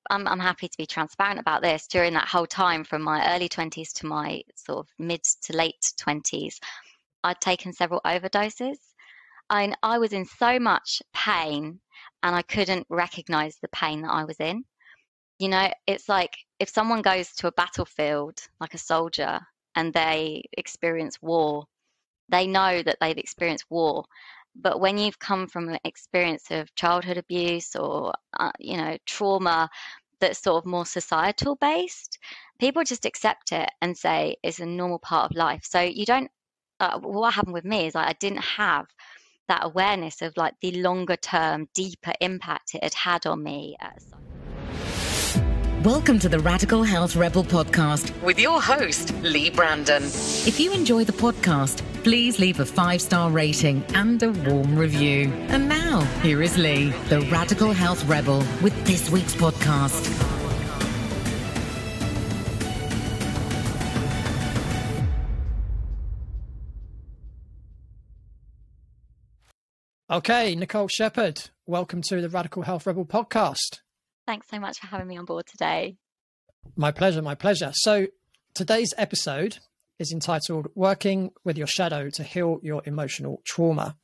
I'm happy to be transparent about this. During that whole time, from my early 20s to my sort of mid to late 20s, I'd taken several overdoses. I was in so much pain and I couldn't recognize the pain that I was in. You know, it's like if someone goes to a battlefield, like a soldier, and they experience war, they know that they've experienced war. But when you've come from an experience of childhood abuse or, trauma that's sort of more societal based, people just accept it and say it's a normal part of life. So you don't, what happened with me is I didn't have that awareness of like the longer term, deeper impact it had had on me. Welcome to the Radical Health Rebel podcast with your host, Leigh Brandon. If you enjoy the podcast, please leave a 5-star rating and a warm review. And now, here is Leigh, the Radical Health Rebel, with this week's podcast. Okay, Nicole Sheppard, welcome to the Radical Health Rebel podcast. Thanks so much for having me on board today. My pleasure, my pleasure. So today's episode is entitled Working with Your Shadow to Heal Your Emotional Trauma.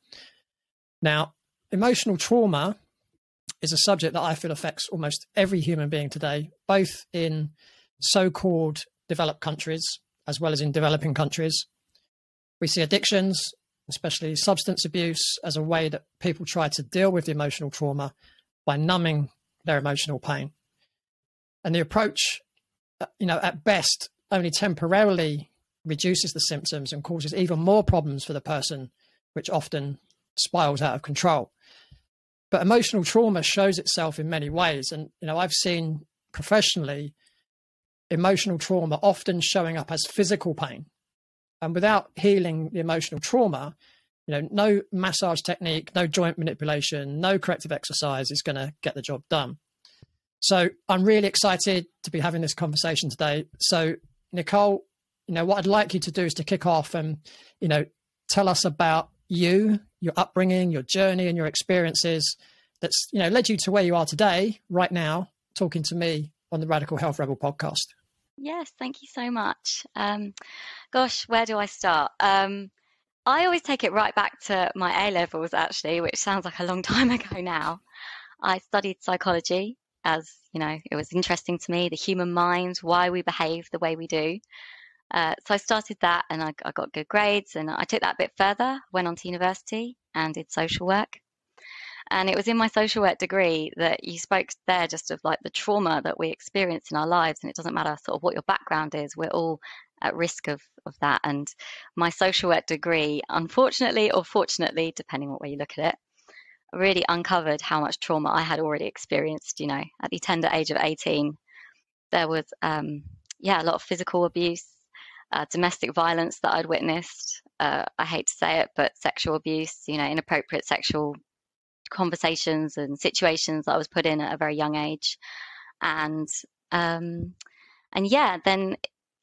Now, emotional trauma is a subject that I feel affects almost every human being today, both in so-called developed countries as well as in developing countries. We see addictions, especially substance abuse, as a way that people try to deal with the emotional trauma by numbing their emotional pain. And the approach, at best, only temporarily reduces the symptoms and causes even more problems for the person, which often spirals out of control. But emotional trauma shows itself in many ways. And, I've seen professionally emotional trauma often showing up as physical pain. And without healing the emotional trauma, no massage technique, no joint manipulation, no corrective exercise is going to get the job done. So I'm really excited to be having this conversation today. So Nicole, what I'd like you to do is to kick off and, tell us about you, your upbringing, your journey and your experiences that's, led you to where you are today, right now, talking to me on the Radical Health Rebel podcast. Yes, thank you so much. Gosh, where do I start? I always take it right back to my A-levels, actually, which sounds like a long time ago now. I studied psychology as, it was interesting to me, the human mind, why we behave the way we do. So I started that and I got good grades and I took that a bit further, went on to university and did social work. And it was in my social work degree that you spoke there just of like the trauma that we experience in our lives. And it doesn't matter sort of what your background is, we're all at risk of that. And my social work degree, unfortunately or fortunately, depending on where you look at it, really uncovered how much trauma I had already experienced. At the tender age of 18, there was, a lot of physical abuse, domestic violence that I'd witnessed. I hate to say it, but sexual abuse, inappropriate sexual conversations and situations that I was put in at a very young age. And then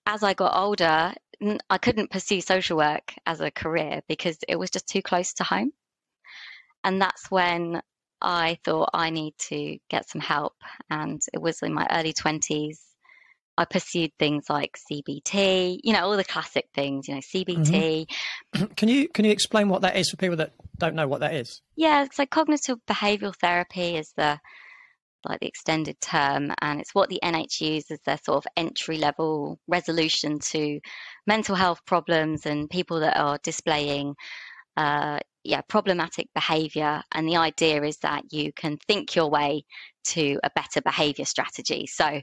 as I got older, I couldn't pursue social work as a career because it was just too close to home. And that's when I thought I need to get some help. And it was in my early 20s. I pursued things like CBT, all the classic things, CBT. Mm-hmm. Can you explain what that is for people that don't know what that is? Yeah, so cognitive behavioural therapy is the extended term, and it's what the NH use as their sort of entry level resolution to mental health problems and people that are displaying problematic behaviour. And the idea is that you can think your way to a better behaviour strategy. So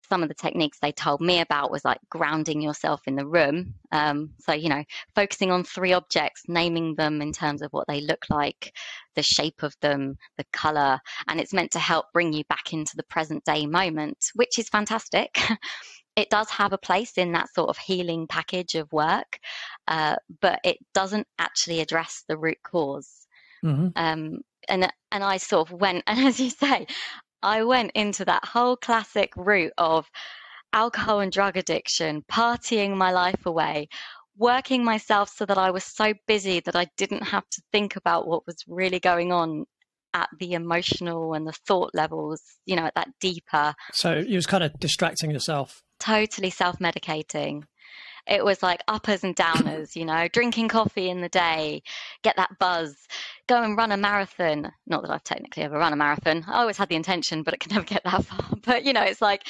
some of the techniques they told me about was like grounding yourself in the room. Focusing on 3 objects, naming them in terms of what they look like, the shape of them, the color, and it's meant to help bring you back into the present day moment, which is fantastic. It does have a place in that sort of healing package of work, but it doesn't actually address the root cause. Mm-hmm. And I sort of went, and as you say, I went into that whole classic route of alcohol and drug addiction, partying my life away, working myself so that I was so busy that I didn't have to think about what was really going on at the emotional and the thought levels, you know, at that deeper. So you was kind of distracting yourself. Totally self-medicating. It was like uppers and downers, you know, drinking coffee in the day, get that buzz, go and run a marathon. Not that I've technically ever run a marathon. I always had the intention, but it can never get that far. But, you know, it's like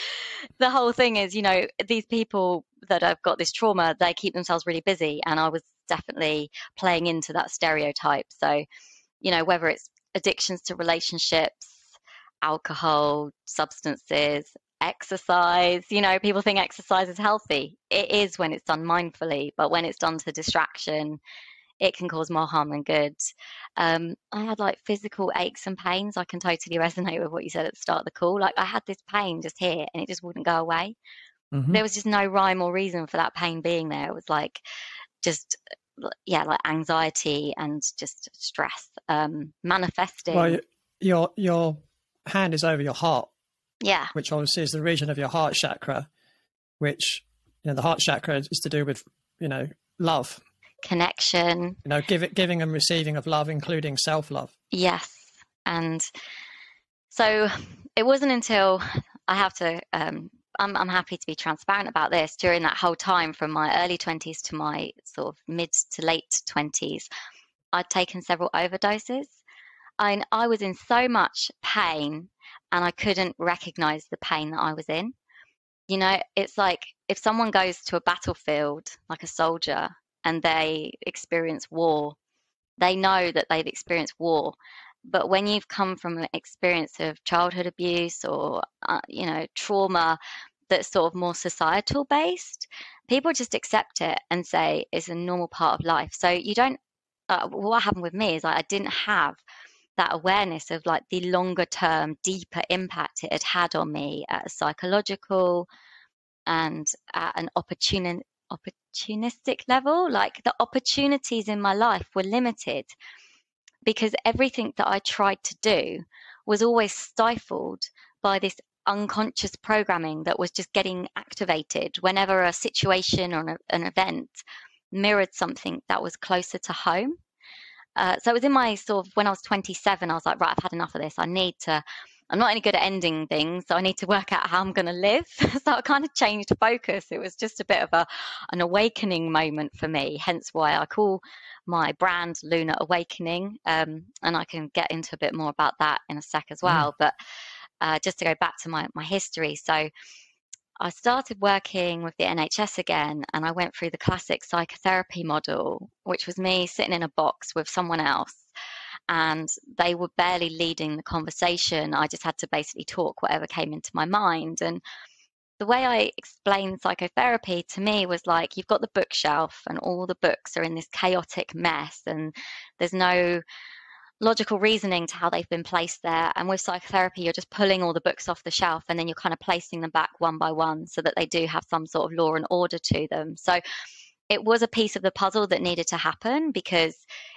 the whole thing is, you know, these people that have got this trauma, they keep themselves really busy. And I was definitely playing into that stereotype. So, you know, whether it's addictions to relationships, alcohol, substances, exercise, you know, people think exercise is healthy. It is when it's done mindfully, but when it's done to distraction, it can cause more harm than good. I had like physical aches and pains. I can totally resonate with what you said at the start of the call. Like I had this pain just here and it just wouldn't go away. There was just no rhyme or reason for that pain being there. It was like just, yeah, like anxiety and just stress manifesting. Well, your hand is over your heart. Yeah. Which obviously is the region of your heart chakra, which, you know, the heart chakra is to do with, you know, love. Connection. You know, giving and receiving of love, including self-love. Yes. And so it wasn't until I have to, I'm happy to be transparent about this, during that whole time from my early 20s to my sort of mid to late 20s, I'd taken several overdoses. I was in so much pain and I couldn't recognize the pain that I was in. You know, it's like if someone goes to a battlefield, like a soldier, and they experience war, they know that they've experienced war. But when you've come from an experience of childhood abuse or, you know, trauma that's sort of more societal based, people just accept it and say it's a normal part of life. So you don't, what happened with me is I didn't have that awareness of like the longer term, deeper impact it had had on me at a psychological and at an opportunistic level. Like the opportunities in my life were limited because everything that I tried to do was always stifled by this unconscious programming that was just getting activated whenever a situation or an event mirrored something that was closer to home. So it was in my sort of, when I was 27, I was like, right, I've had enough of this. I'm not any good at ending things, so I need to work out how I'm going to live. So I kind of changed focus. It was just a bit of an awakening moment for me, hence why I call my brand Lunar Awakening. And I can get into a bit more about that in a sec as well. But just to go back to my history. So I started working with the NHS again, and I went through the classic psychotherapy model, which was me sitting in a box with someone else, and they were barely leading the conversation. I just had to basically talk whatever came into my mind. And the way I explained psychotherapy to me was like, you've got the bookshelf and all the books are in this chaotic mess and there's no logical reasoning to how they've been placed there. And with psychotherapy, you're just pulling all the books off the shelf and then you're kind of placing them back one by one so that they do have some sort of law and order to them. So it was a piece of the puzzle that needed to happen because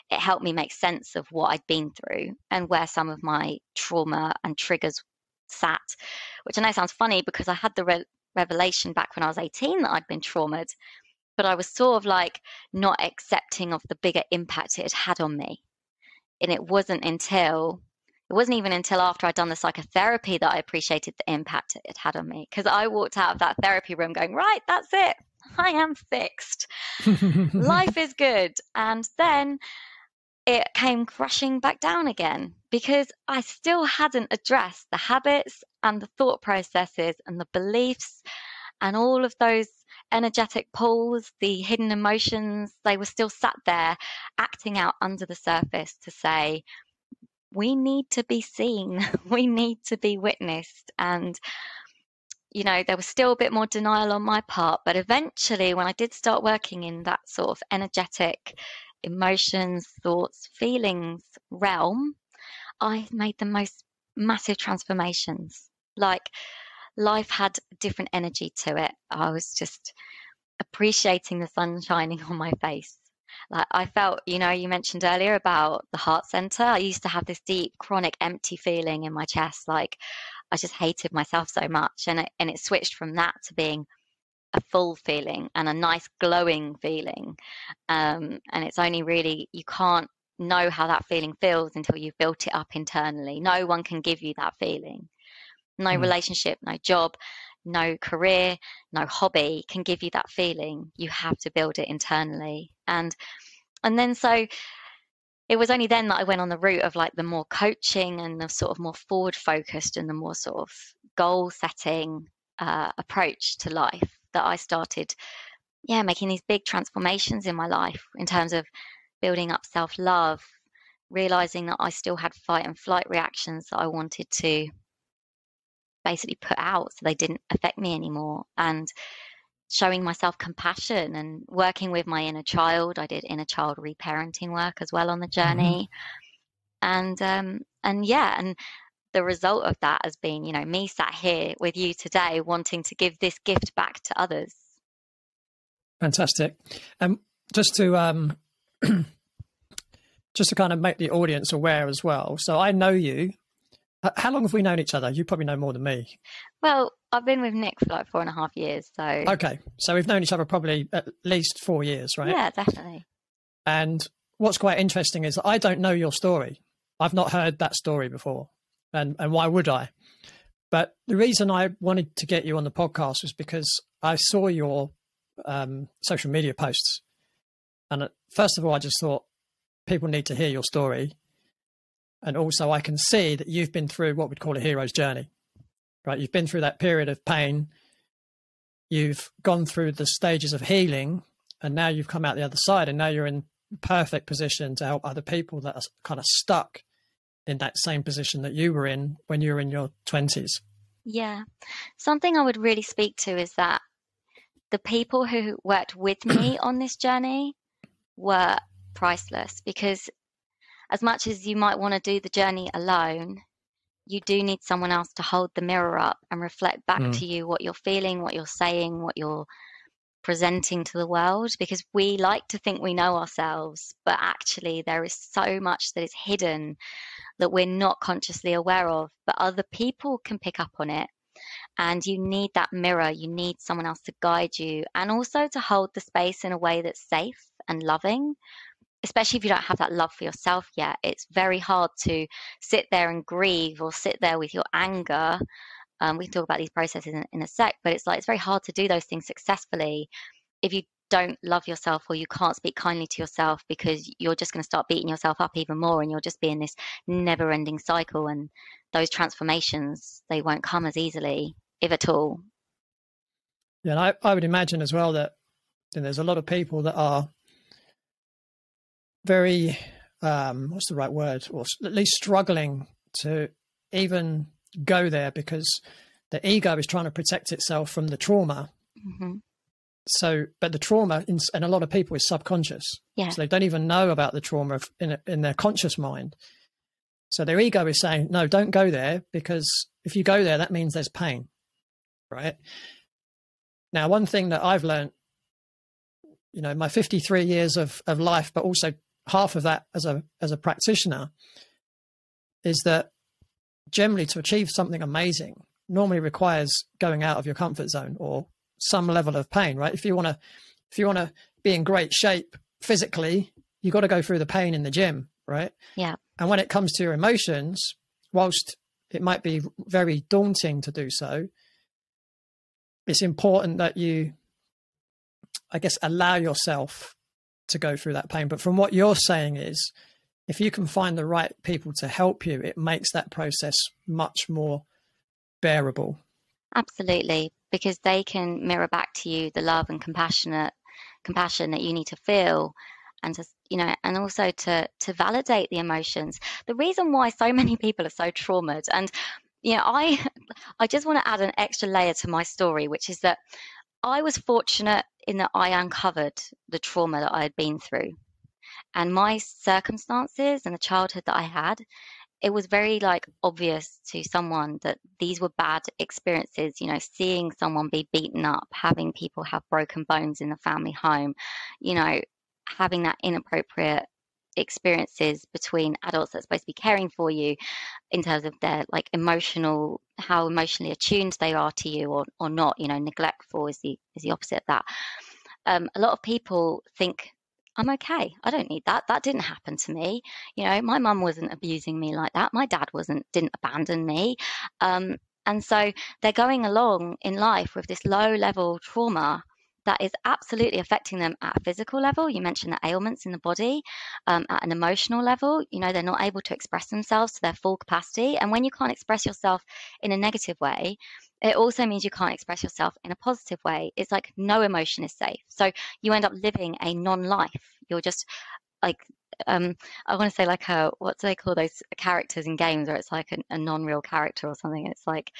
it helped me make sense of what I'd been through and where some of my trauma and triggers sat, which I know sounds funny because I had the revelation back when I was 18 that I'd been traumatized, but I was sort of like not accepting of the bigger impact it had had on me. And it wasn't even until after I'd done the psychotherapy that I appreciated the impact it had on me. Because I walked out of that therapy room going, right, that's it. I am fixed. Life is good. And then it came crashing back down again because I still hadn't addressed the habits and the thought processes and the beliefs and all of those energetic pulls, the hidden emotions. They were still sat there acting out under the surface to say, we need to be seen, we need to be witnessed. And, you know, there was still a bit more denial on my part. But eventually, when I did start working in that sort of energetic emotions, thoughts, feelings realm, I made the most massive transformations. Like, life had different energy to it. I was just appreciating the sun shining on my face. Like I felt, you know, you mentioned earlier about the heart center. I used to have this deep, chronic, empty feeling in my chest. Like I just hated myself so much. And it switched from that to being a full feeling and a nice glowing feeling. And it's only really, you can't know how that feeling feels until you've built it up internally. No one can give you that feeling. No relationship, no job, no career, no hobby can give you that feeling. You have to build it internally. And then so it was only then that I went on the route of like the more coaching and the sort of more forward focused and the more sort of goal setting approach to life that I started, making these big transformations in my life in terms of building up self-love, realizing that I still had fight and flight reactions that I wanted to basically put out so they didn't affect me anymore, and showing myself compassion and working with my inner child. I did inner child reparenting work as well on the journey. And the result of that has been, me sat here with you today wanting to give this gift back to others. Fantastic. Just to kind of make the audience aware as well. So I know you. How long have we known each other? You probably know more than me. Well, I've been with Nick for like 4.5 years. So okay, so we've known each other probably at least 4 years, right? Yeah, definitely. And what's quite interesting is that I don't know your story. I've not heard that story before, and why would I? But the reason I wanted to get you on the podcast was because I saw your social media posts, and first of all, I just thought people need to hear your story. And also I can see that you've been through what we'd call a hero's journey, right? You've been through that period of pain. You've gone through the stages of healing, and now you've come out the other side, and now you're in perfect position to help other people that are kind of stuck in that same position that you were in when you were in your 20s. Yeah. Something I would really speak to is that the people who worked with me on this journey were priceless, because as much as you might want to do the journey alone, you do need someone else to hold the mirror up and reflect back to you what you're feeling, what you're saying, what you're presenting to the world, because we like to think we know ourselves, but actually there is so much that is hidden that we're not consciously aware of, but other people can pick up on it. And you need that mirror. You need someone else to guide you, and also to hold the space in a way that's safe and loving. Especially if you don't have that love for yourself yet, it's very hard to sit there and grieve or sit there with your anger. We can talk about these processes in a sec, but it's very hard to do those things successfully if you don't love yourself, or you can't speak kindly to yourself, because you're just going to start beating yourself up even more, and you'll just be in this never-ending cycle. And those transformations, they won't come as easily, if at all. Yeah, and I would imagine as well that there's a lot of people that are very, what's the right word, or at least struggling to even go there, because the ego is trying to protect itself from the trauma. So, but the trauma in a lot of people is subconscious. Yeah. So they don't even know about the trauma in their conscious mind. So their ego is saying, no, don't go there, because if you go there, that means there's pain, right? Now, one thing that I've learned, my 53 years of life, but also half of that as a practitioner, is that generally to achieve something amazing normally requires going out of your comfort zone or some level of pain, right? If you want to be in great shape physically, you got to go through the pain in the gym, right? Yeah. And when it comes to your emotions, whilst it might be very daunting to do so, it's important that you, I guess, allow yourself to go through that pain. But from what you're saying is, if you can find the right people to help you, it makes that process much more bearable. Absolutely, because they can mirror back to you the love and compassion that you need to feel, and to, and also to validate the emotions. The reason why so many people are so traumatized, and I just want to add an extra layer to my story, which is that I was fortunate in that I uncovered the trauma that I had been through, and my circumstances and the childhood that I had. It was very obvious to someone that these were bad experiences, seeing someone be beaten up, having people have broken bones in the family home, having that inappropriate experiences between adults that's supposed to be caring for you in terms of their how emotionally attuned they are to you or not. Neglectful is the opposite of that. A lot of people think, I'm okay. I don't need that. That didn't happen to me. You know, my mum wasn't abusing me like that. My dad didn't abandon me. And so they're going along in life with this low level trauma that is absolutely affecting them at a physical level. You mentioned the ailments in the body. At an emotional level, you know, they're not able to express themselves to their full capacity. And when you can't express yourself in a negative way, it also means you can't express yourself in a positive way. It's like no emotion is safe. So you end up living a non-life. You're just like, I want to say like what do they call those characters in games where it's like a non-real character or something? It's like,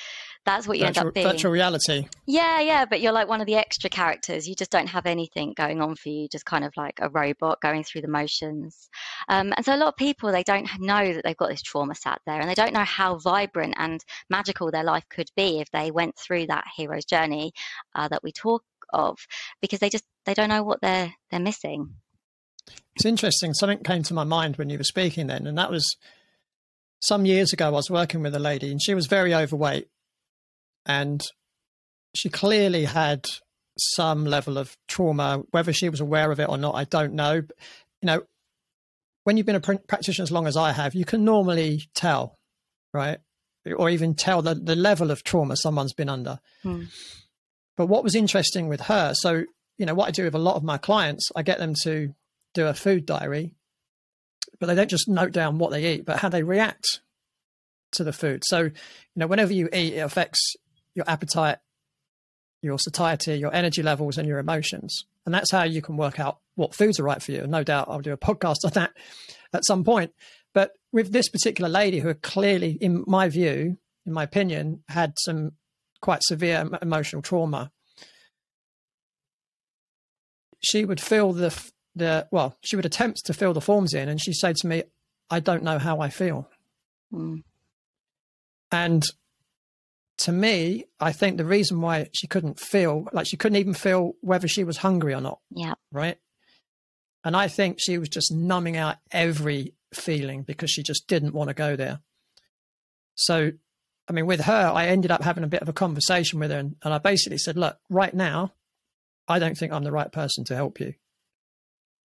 that's what you end up being. Virtual reality. Yeah, but you're like one of the extra characters. You just don't have anything going on for you, just kind of like a robot going through the motions. And so a lot of people, they don't know that they've got this trauma sat there, and they don't know how vibrant and magical their life could be if they went through that hero's journey that we talk of, because they don't know what they're missing. It's interesting. Something came to my mind when you were speaking then, and that was some years ago. I was working with a lady, and she was very overweight, and she clearly had some level of trauma. Whether she was aware of it or not, I don't know. But, you know, when you've been a practitioner as long as I have, you can normally tell, right? Or even tell the level of trauma someone's been under. But what was interesting with her, so, you know, what I do with a lot of my clients, I get them to do a food diary, but they don't just note down what they eat, but how they react to the food. So, you know, whenever you eat, it affects your appetite, your satiety, your energy levels, and your emotions. And that's how you can work out what foods are right for you. And no doubt I'll do a podcast on that at some point. But with this particular lady who had clearly, in my view, in my opinion, had some quite severe emotional trauma, she would fill she would attempt to fill the forms in, and she said to me, I don't know how I feel. And to me, I think the reason why she couldn't feel, like she couldn't even feel whether she was hungry or not. Yeah. Right. And I think she was just numbing out every feeling because she just didn't want to go there. So, I mean, with her, I ended up having a bit of a conversation with her, and I basically said, look, right now, I don't think I'm the right person to help you.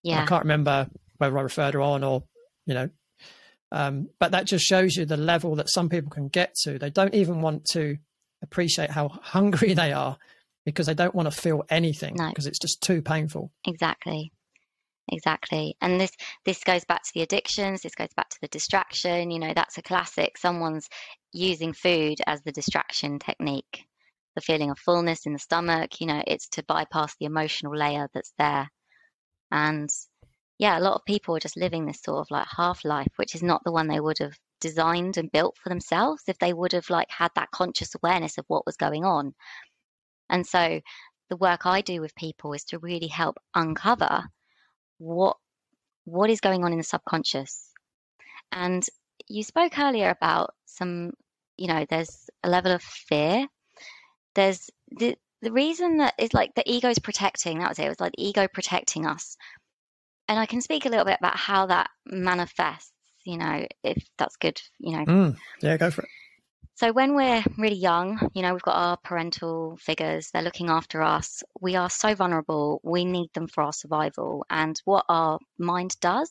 Yeah. And I can't remember whether I referred her on or, you know, but that just shows you the level that some people can get to. They don't even want to appreciate how hungry they are because they don't want to feel anything because it's just too painful. Exactly. And this goes back to the addictions. This goes back to the distraction. You know, that's a classic. Someone's using food as the distraction technique. The feeling of fullness in the stomach, you know, it's to bypass the emotional layer that's there. And yeah, a lot of people are just living this sort of like half life, which is not the one they would have designed and built for themselves if they would have like had that conscious awareness of what was going on. And so the work I do with people is to really help uncover what is going on in the subconscious. And you spoke earlier about some, you know, there's a level of fear. There's the reason that is like the ego's protecting, that was it. It was like the ego protecting us. And I can speak a little bit about how that manifests, you know, if that's good, you know. Yeah, go for it. So when we're really young, you know, we've got our parental figures, they're looking after us. We are so vulnerable. We need them for our survival. And what our mind does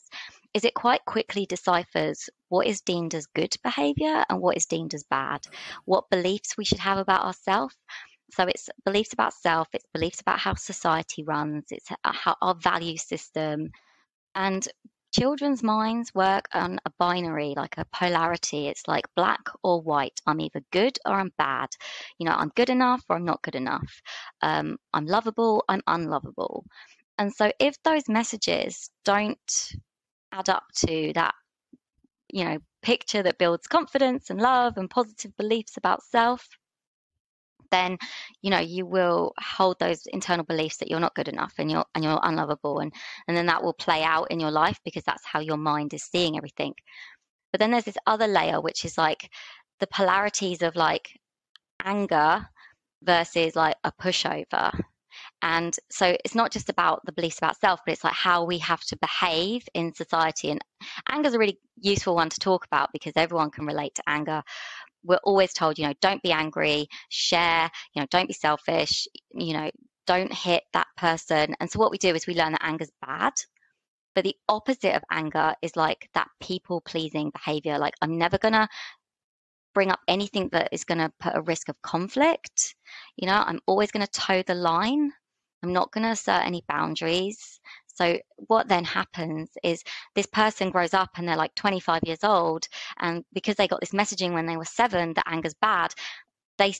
is it quite quickly deciphers what is deemed as good behavior and what is deemed as bad, what beliefs we should have about ourselves. So it's beliefs about self, it's beliefs about how society runs, it's how our value system. And children's minds work on a binary, like a polarity. It's like black or white. I'm either good or I'm bad. You know, I'm good enough or I'm not good enough. I'm lovable, I'm unlovable. And so if those messages don't add up to that, you know, picture that builds confidence and love and positive beliefs about self, then, you know, you will hold those internal beliefs that you're not good enough and you're unlovable, and then that will play out in your life because that's how your mind is seeing everything. But then there's this other layer, which is like the polarities of like anger versus like a pushover. And so it's not just about the beliefs about self, but it's like how we have to behave in society. And anger is a really useful one to talk about because everyone can relate to anger. We're always told, you know, don't be angry, share, you know, don't be selfish, you know, don't hit that person. And so what we do is we learn that anger's bad. But the opposite of anger is like that people pleasing behavior. Like, I'm never going to bring up anything that is going to put a risk of conflict. You know, I'm always going to toe the line. I'm not going to assert any boundaries. So what then happens is this person grows up and they're like 25 years old, and because they got this messaging when they were 7 that anger's bad, they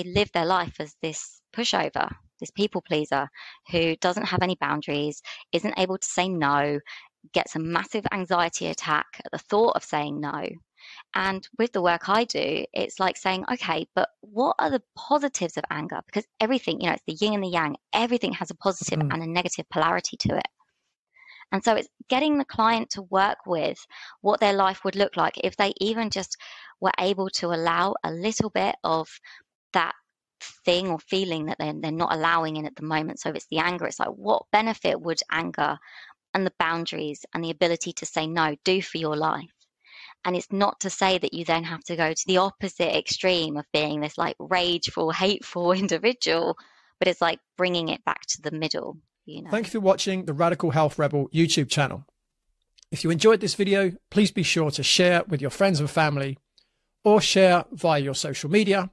live their life as this pushover, this people pleaser who doesn't have any boundaries, isn't able to say no, gets a massive anxiety attack at the thought of saying no. And with the work I do, it's like saying, okay, but what are the positives of anger? Because everything, it's the yin and the yang, everything has a positive and a negative polarity to it. And so it's getting the client to work with what their life would look like if they even just were able to allow a little bit of that thing or feeling that they're not allowing in at the moment. So if it's the anger, it's like, what benefit would anger and the boundaries and the ability to say no do for your life? And it's not to say that you then have to go to the opposite extreme of being this like rageful, hateful individual, but it's like bringing it back to the middle. Thank you for watching the Radical Health Rebel YouTube channel. If you enjoyed this video, please be sure to share with your friends and family, or share via your social media.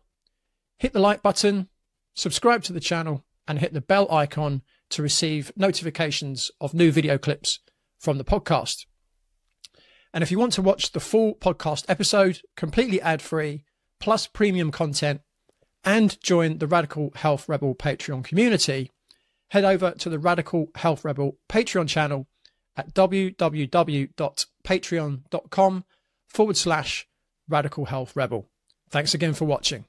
Hit the like button, subscribe to the channel, and hit the bell icon to receive notifications of new video clips from the podcast. And if you want to watch the full podcast episode, completely ad-free, plus premium content, and join the Radical Health Rebel Patreon community, head over to the Radical Health Rebel Patreon channel at www.patreon.com/Radical Health Rebel. Thanks again for watching.